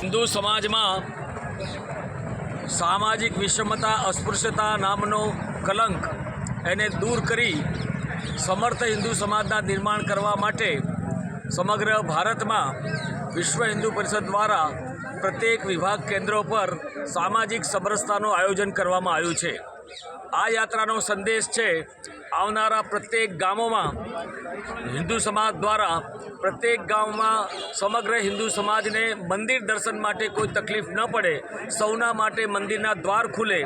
हिंदू समाज में सामाजिक विषमता अस्पृश्यता नामनो कलंक एने दूर करी समर्थ हिंदू समाजना निर्माण करवा माटे समग्र भारत में विश्व हिंदू परिषद द्वारा प्रत्येक विभाग केन्द्रों पर सामाजिक समरसताનું आयोजन करवामां आव्युं छे। आ यात्रानो संदेश है आवनारा प्रत्येक गामों में हिंदू समाज द्वारा प्रत्येक गाँव में समग्र हिंदू समाज ने मंदिर दर्शन माटे कोई तकलीफ न पड़े, सौना माटे मंदिरना द्वार खुले,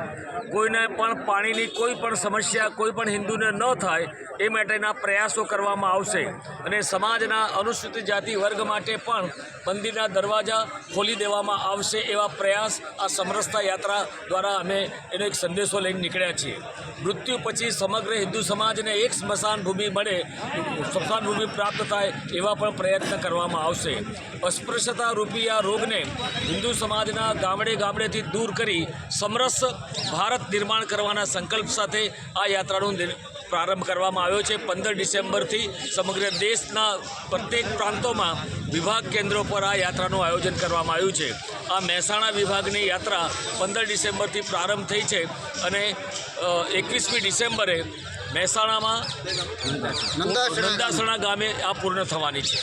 कोईने पण पाणीनी कोई पण समस्या कोई पण हिंदूने न थाय ए माटेना प्रयासों करवामां आवशे अने समाजना अनुसूचित जाति वर्ग माटे पण मंदिरना दरवाजा खोली देवामां आवशे एवा प्रयास आ समरसता यात्रा द्वारा अमे एनो एक संदेशो लईने निकळ्या छीए। मृत्यु पछी समग्र हिंदू समाज ने एक स्मशान भूमि मळे, स्मशान भूमि प्राप्त थाय एवा पण प्रयत्न करवामां आवशे। अस्पृश्यता रूपी आ रोगने हिंदू समाजना गामडे गामडेथी दूर करी समरस भारत निर्माण करवाना संकल्प साथे आ यात्रानो प्रारंभ करवामां आव्यो छे। 15 डिसेम्बर थी समग्र देशना प्रत्येक प्रांतों में विभाग केन्द्रों पर आ यात्राનું आयोजन करवामां આવ્યું છે। आ મહેસાણા વિભાગની यात्रा 15 डिसेम्बर थी प्रारंभ थई छे અને 21મી डिसेम्बरे મહેસાણામાં નંદાસણા ગામે આ પૂર્ણ થવાની છે।